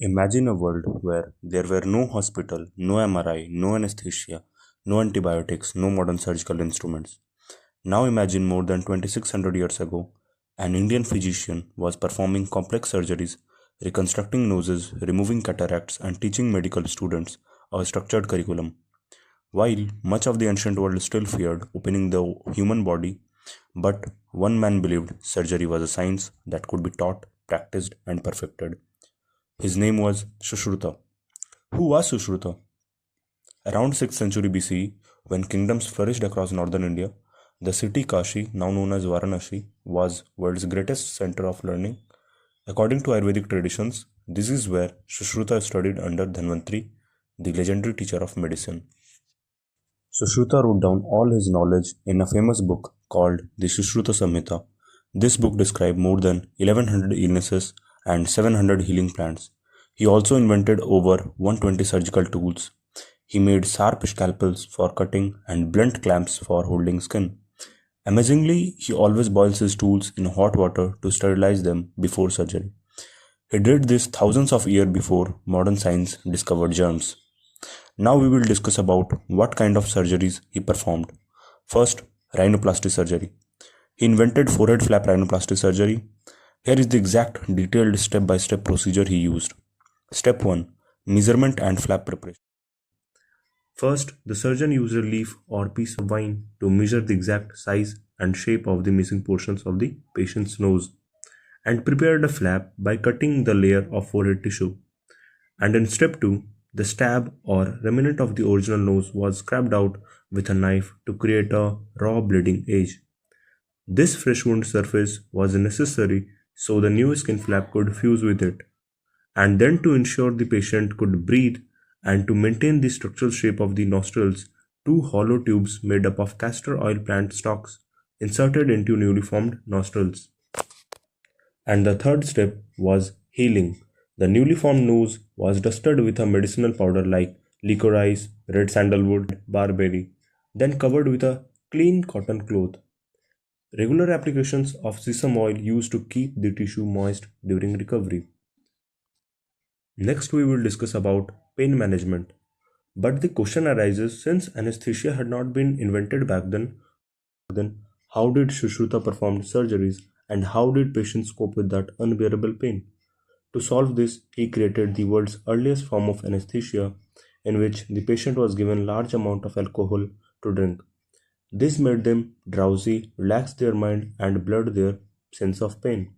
Imagine a world where there were no hospital, no MRI, no anesthesia, no antibiotics, no modern surgical instruments. Now imagine more than 2600 years ago, an Indian physician was performing complex surgeries, reconstructing noses, removing cataracts, and teaching medical students a structured curriculum. While much of the ancient world still feared opening the human body, but one man believed surgery was a science that could be taught, practiced, and perfected. His name was Sushruta. Who was Sushruta? Around 6th century BCE, when kingdoms flourished across northern India, the city Kashi, now known as Varanasi, was world's greatest center of learning. According to Ayurvedic traditions, this is where Sushruta studied under Dhanvantri, the legendary teacher of medicine. Sushruta wrote down all his knowledge in a famous book called the Sushruta Samhita. This book described more than 1100 illnesses and 700 healing plants. He also invented over 120 surgical tools. He made sharp scalpels for cutting and blunt clamps for holding skin. Amazingly, he always boils his tools in hot water to sterilize them before surgery. He did this thousands of years before modern science discovered germs. Now we will discuss about what kind of surgeries he performed. First, rhinoplasty surgery. He invented forehead flap rhinoplasty surgery. Here is the exact detailed step-by-step procedure he used. Step 1. Measurement and flap preparation. First, the surgeon used a leaf or piece of vine to measure the exact size and shape of the missing portions of the patient's nose and prepared a flap by cutting the layer of forehead tissue. And in step 2, the stab or remnant of the original nose was scraped out with a knife to create a raw bleeding edge. This fresh wound surface was necessary so the new skin flap could fuse with it, and then to ensure the patient could breathe and to maintain the structural shape of the nostrils, two hollow tubes made up of castor oil plant stalks inserted into newly formed nostrils. And the third step was healing. The newly formed nose was dusted with a medicinal powder like licorice, red sandalwood, barberry, then covered with a clean cotton cloth. Regular applications of sesame oil used to keep the tissue moist during recovery. Next, we will discuss about pain management. But the question arises, since anesthesia had not been invented back then how did Sushruta perform surgeries and how did patients cope with that unbearable pain? To solve this, he created the world's earliest form of anesthesia in which the patient was given large amount of alcohol to drink. This made them drowsy, relaxed their mind and blurred their sense of pain.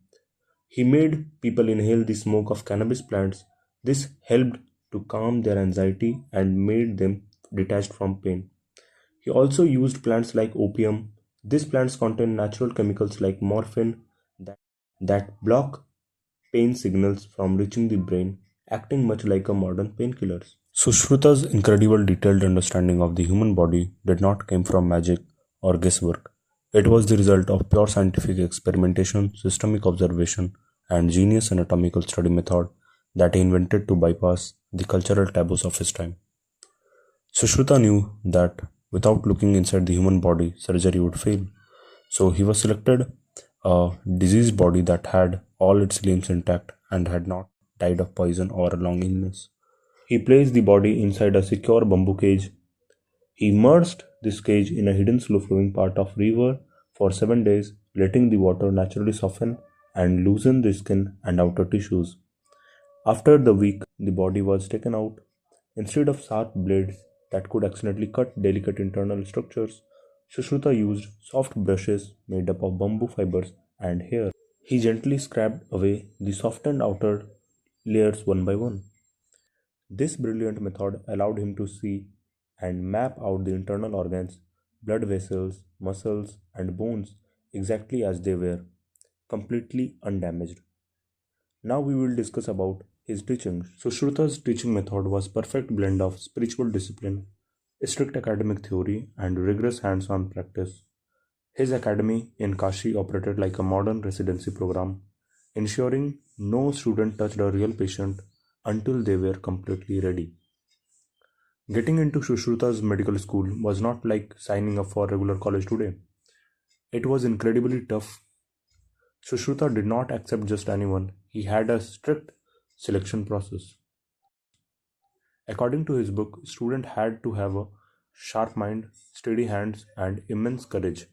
He made people inhale the smoke of cannabis plants. This helped to calm their anxiety and made them detached from pain. He also used plants like opium. These plants contain natural chemicals like morphine that block pain signals from reaching the brain, acting much like a modern painkillers. Sushruta's incredible detailed understanding of the human body did not come from magic or guesswork. It was the result of pure scientific experimentation, systemic observation, and genius anatomical study method that he invented to bypass the cultural taboos of his time. Sushruta knew that without looking inside the human body, surgery would fail. So he was selected a diseased body that had all its limbs intact and had not died of poison or a long illness. He placed the body inside a secure bamboo cage. He immersed this cage in a hidden slow flowing part of river for 7 days, letting the water naturally soften and loosen the skin and outer tissues. After the week, the body was taken out. Instead of sharp blades that could accidentally cut delicate internal structures, Sushruta used soft brushes made up of bamboo fibers and hair. He gently scraped away the softened outer layers one by one. This brilliant method allowed him to see and map out the internal organs, blood vessels, muscles, and bones exactly as they were, completely undamaged. Now we will discuss about his teaching. Sushruta's teaching method was perfect blend of spiritual discipline, strict academic theory, and rigorous hands-on practice. His academy in Kashi operated like a modern residency program, ensuring no student touched a real patient until they were completely ready. Getting into Sushruta's medical school was not like signing up for regular college today. It was incredibly tough. Sushruta did not accept just anyone. He had a strict selection process. According to his book, student had to have a sharp mind, steady hands, and immense courage.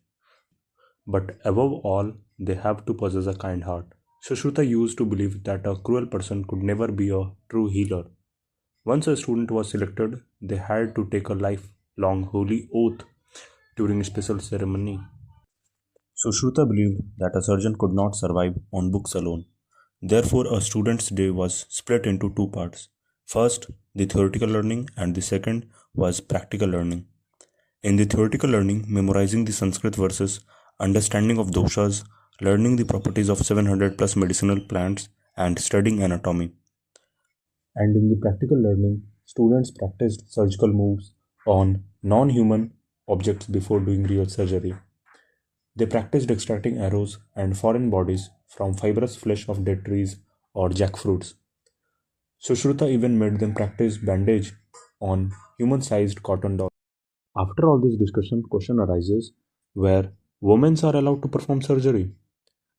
But above all, they have to possess a kind heart. Sushruta used to believe that a cruel person could never be a true healer. Once a student was selected, they had to take a lifelong holy oath during a special ceremony. Sushruta believed that a surgeon could not survive on books alone. Therefore, a student's day was split into two parts. First, the theoretical learning, and the second was practical learning. In the theoretical learning, memorizing the Sanskrit verses, understanding of doshas, learning the properties of 700 plus medicinal plants, and studying anatomy. And in the practical learning, students practiced surgical moves on non human objects before doing real surgery. They practiced extracting arrows and foreign bodies from fibrous flesh of dead trees or jackfruits. Sushruta even made them practice bandage on human sized cotton dolls. After all this discussion, question arises where women are allowed to perform surgery?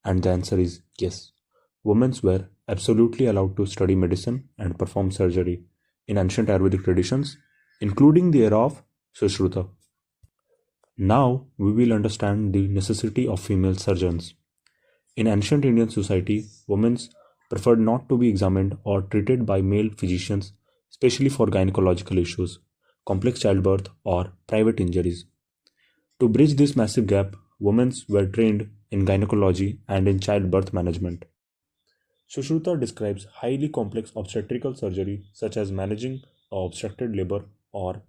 And the answer is yes. Women were absolutely allowed to study medicine and perform surgery in ancient Ayurvedic traditions, including the era of Sushruta. Now we will understand the necessity of female surgeons. In ancient Indian society, women preferred not to be examined or treated by male physicians, especially for gynecological issues, complex childbirth, or private injuries. To bridge this massive gap, women were trained in gynecology and in childbirth management. Sushruta describes highly complex obstetrical surgery such as managing obstructed labor or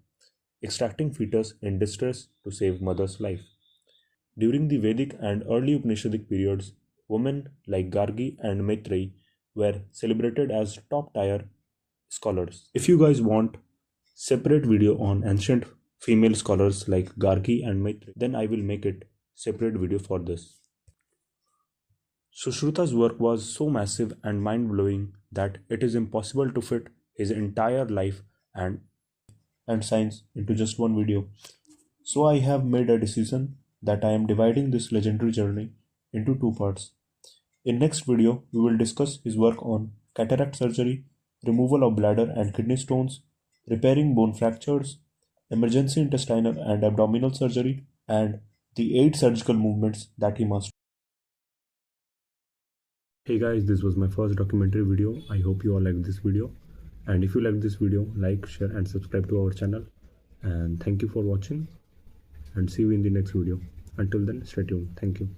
extracting fetus in distress to save mother's life. During the Vedic and early Upanishadic periods, women like Gargi and Maitreyi were celebrated as top tier scholars. If you guys want separate video on ancient female scholars like Gargi and Maitreyi, then I will make it separate video for this. Sushruta's work was so massive and mind-blowing that it is impossible to fit his entire life and science into just one video. So I have made a decision that I am dividing this legendary journey into two parts. In next video, we will discuss his work on cataract surgery, removal of bladder and kidney stones, repairing bone fractures, emergency intestinal and abdominal surgery, and the 8 surgical movements that he mastered. Hey guys, this was my first documentary video. I hope you all liked this video. And if you like this video, like, share and subscribe to our channel. And thank you for watching and see you in the next video. Until then, stay tuned. Thank you.